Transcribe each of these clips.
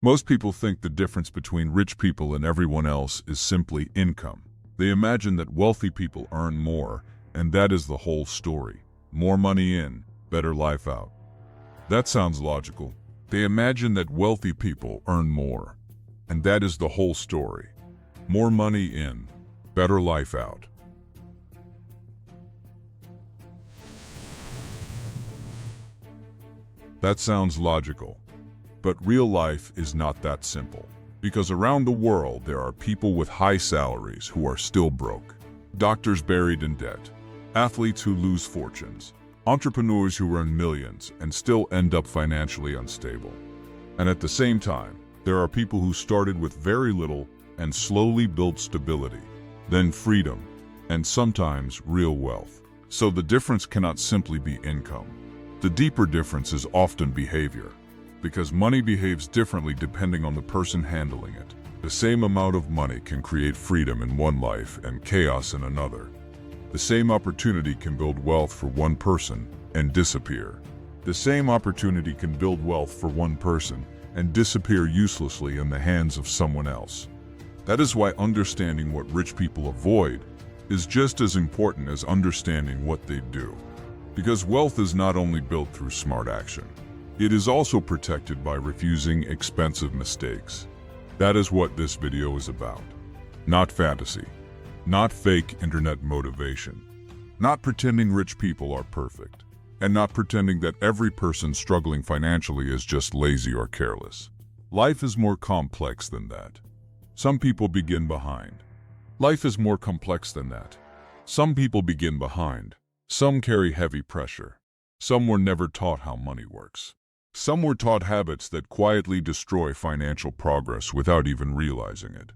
Most people think the difference between rich people and everyone else is simply income. They imagine that wealthy people earn more, and that is the whole story. More money in, better life out. That sounds logical. They imagine that wealthy people earn more, and that is the whole story. More money in, better life out. That sounds logical. But real life is not that simple. Because around the world there are people with high salaries who are still broke. Doctors buried in debt. Athletes who lose fortunes. Entrepreneurs who earn millions and still end up financially unstable. And at the same time, there are people who started with very little and slowly built stability, then freedom, and sometimes real wealth. So the difference cannot simply be income. The deeper difference is often behavior. Because money behaves differently depending on the person handling it. The same amount of money can create freedom in one life and chaos in another. The same opportunity can build wealth for one person and disappear. The same opportunity can build wealth for one person and disappear uselessly in the hands of someone else. That is why understanding what rich people avoid is just as important as understanding what they do. Because wealth is not only built through smart action. It is also protected by refusing expensive mistakes. That is what this video is about. Not fantasy. Not fake internet motivation. Not pretending rich people are perfect. And not pretending that every person struggling financially is just lazy or careless. Life is more complex than that. Some people begin behind. Life is more complex than that. Some people begin behind. Some carry heavy pressure. Some were never taught how money works. Some were taught habits that quietly destroy financial progress without even realizing it.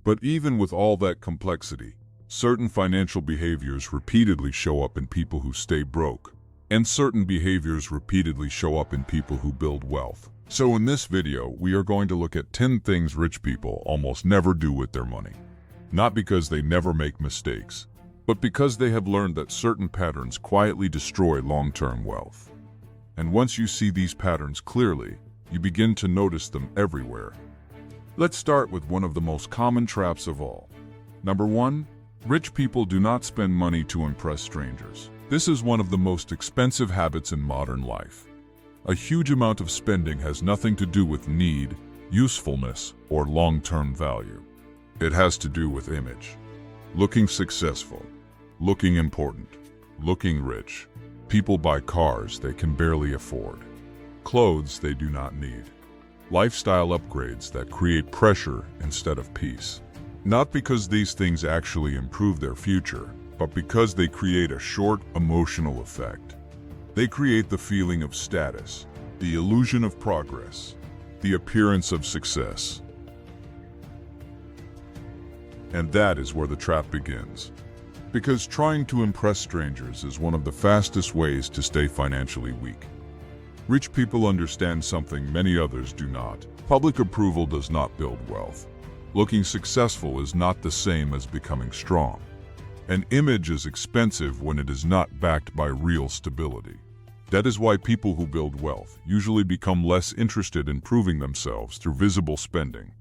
But even with all that complexity, certain financial behaviors repeatedly show up in people who stay broke, and certain behaviors repeatedly show up in people who build wealth. So in this video, we are going to look at 10 things rich people almost never do with their money. Not because they never make mistakes, but because they have learned that certain patterns quietly destroy long-term wealth. And once you see these patterns clearly, you begin to notice them everywhere. Let's start with one of the most common traps of all. Number 1, rich people do not spend money to impress strangers. This is one of the most expensive habits in modern life. A huge amount of spending has nothing to do with need, usefulness, or long-term value. It has to do with image. Looking successful, looking important, looking rich. People buy cars they can barely afford, clothes they do not need, lifestyle upgrades that create pressure instead of peace. Not because these things actually improve their future, but because they create a short emotional effect. They create the feeling of status, the illusion of progress, the appearance of success. And that is where the trap begins. Because trying to impress strangers is one of the fastest ways to stay financially weak. Rich people understand something many others do not. Public approval does not build wealth. Looking successful is not the same as becoming strong. An image is expensive when it is not backed by real stability. That is why people who build wealth usually become less interested in proving themselves through visible spending.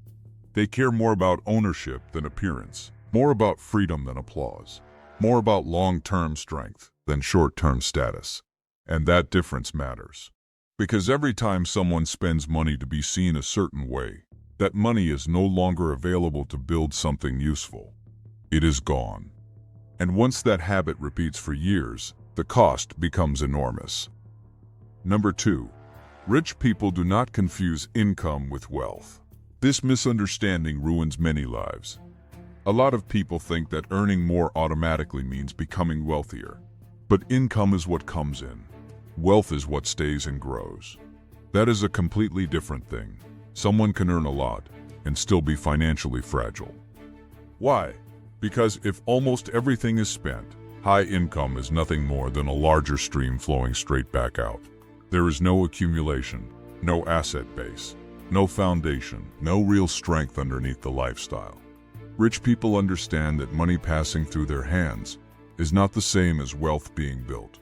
They care more about ownership than appearance, more about freedom than applause. More about long-term strength than short-term status. And that difference matters. Because every time someone spends money to be seen a certain way, that money is no longer available to build something useful. It is gone. And once that habit repeats for years, the cost becomes enormous. Number 2, rich people do not confuse income with wealth. This misunderstanding ruins many lives. A lot of people think that earning more automatically means becoming wealthier. But income is what comes in. Wealth is what stays and grows. That is a completely different thing. Someone can earn a lot and still be financially fragile. Why? Because if almost everything is spent, high income is nothing more than a larger stream flowing straight back out. There is no accumulation, no asset base, no foundation, no real strength underneath the lifestyle. Rich people understand that money passing through their hands is not the same as wealth being built.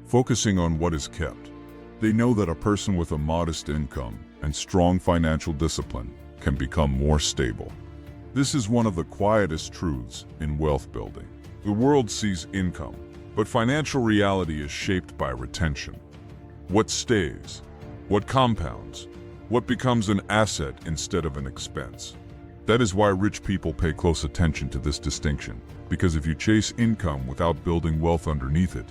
Focusing on what is kept, they know that a person with a modest income and strong financial discipline can become more stable. This is one of the quietest truths in wealth building. The world sees income, but financial reality is shaped by retention. What stays? What compounds? What becomes an asset instead of an expense? That is why rich people pay close attention to this distinction, because if you chase income without building wealth underneath it,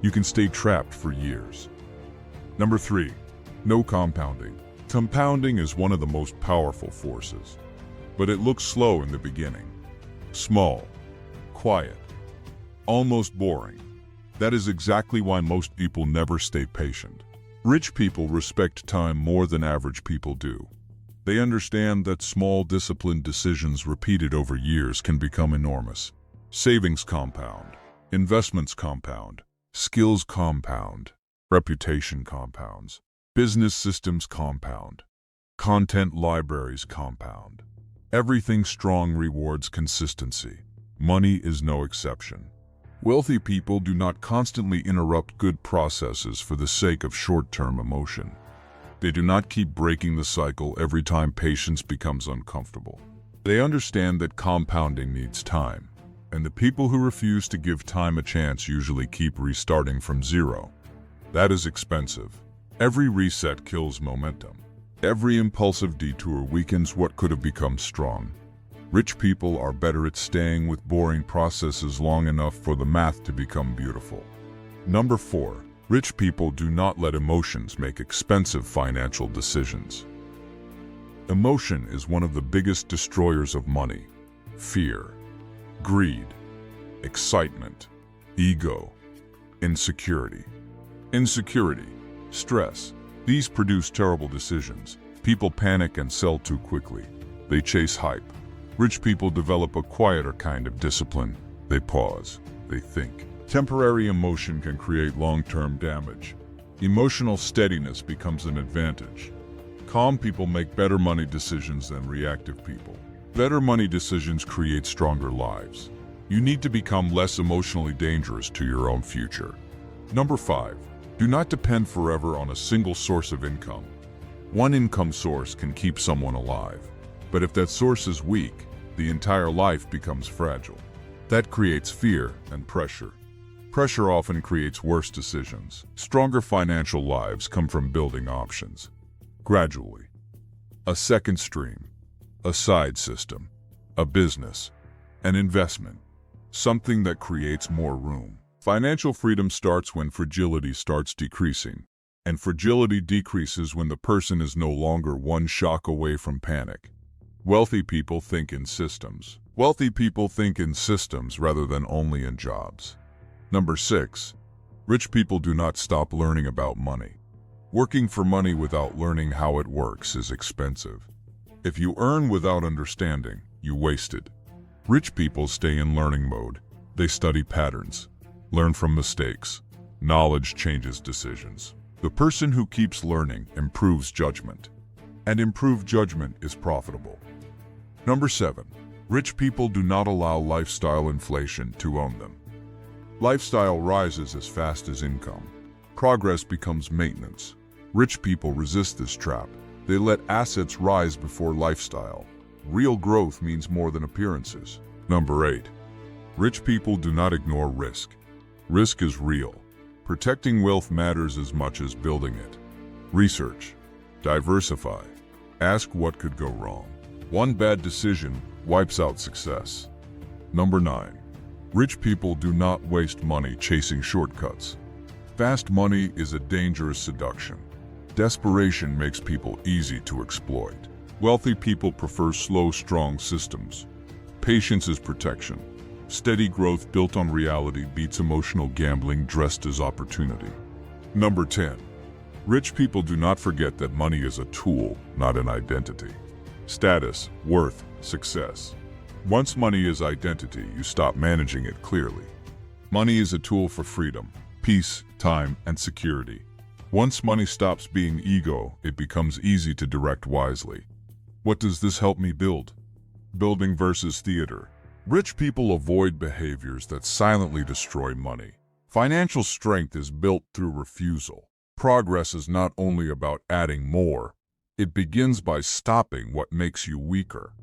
you can stay trapped for years. Number 3, no compounding. Compounding is one of the most powerful forces, but it looks slow in the beginning. Small, quiet, almost boring. That is exactly why most people never stay patient. Rich people respect time more than average people do. They understand that small, disciplined decisions repeated over years can become enormous. Savings compound, investments compound, skills compound, reputation compounds, business systems compound, content libraries compound. Everything strong rewards consistency. Money is no exception. Wealthy people do not constantly interrupt good processes for the sake of short-term emotion. They do not keep breaking the cycle every time patience becomes uncomfortable. They understand that compounding needs time, and the people who refuse to give time a chance usually keep restarting from zero. That is expensive. Every reset kills momentum. Every impulsive detour weakens what could have become strong. Rich people are better at staying with boring processes long enough for the math to become beautiful. Number 4. Rich people do not let emotions make expensive financial decisions. Emotion is one of the biggest destroyers of money. Fear, greed, excitement, ego, insecurity. Insecurity, stress. These produce terrible decisions. People panic and sell too quickly. They chase hype. Rich people develop a quieter kind of discipline. They pause. They think. Temporary emotion can create long-term damage. Emotional steadiness becomes an advantage. Calm people make better money decisions than reactive people. Better money decisions create stronger lives. You need to become less emotionally dangerous to your own future. Number 5. Do not depend forever on a single source of income. One income source can keep someone alive, but if that source is weak, the entire life becomes fragile. That creates fear and pressure. Pressure often creates worse decisions. Stronger financial lives come from building options. Gradually. A second stream, a side system, a business, an investment, something that creates more room. Financial freedom starts when fragility starts decreasing, and fragility decreases when the person is no longer one shock away from panic. Wealthy people think in systems. Wealthy people think in systems rather than only in jobs. Number 6. Rich people do not stop learning about money. Working for money without learning how it works is expensive. If you earn without understanding, you waste it. Rich people stay in learning mode. They study patterns, learn from mistakes. Knowledge changes decisions. The person who keeps learning improves judgment, and improved judgment is profitable. Number 7. Rich people do not allow lifestyle inflation to own them. Lifestyle rises as fast as income. Progress becomes maintenance. Rich people resist this trap. They let assets rise before lifestyle. Real growth means more than appearances. Number 8. Rich people do not ignore risk. Risk is real. Protecting wealth matters as much as building it. Research. Diversify. Ask what could go wrong. One bad decision wipes out success. Number 9. Rich people do not waste money chasing shortcuts. Fast money is a dangerous seduction. Desperation makes people easy to exploit. Wealthy people prefer slow, strong systems. Patience is protection. Steady growth built on reality beats emotional gambling dressed as opportunity. Number 10. Rich people do not forget that money is a tool, not an identity. Status, worth, success. Once money is identity, you stop managing it clearly. Money is a tool for freedom, peace, time, and security. Once money stops being ego, it becomes easy to direct wisely. What does this help me build? Building versus theater. Rich people avoid behaviors that silently destroy money. Financial strength is built through refusal. Progress is not only about adding more, It begins by stopping what makes you weaker.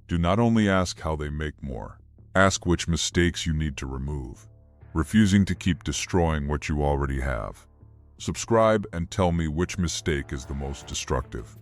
Do not only ask how they make more, ask which mistakes you need to remove, refusing to keep destroying what you already have. Subscribe and tell me which mistake is the most destructive.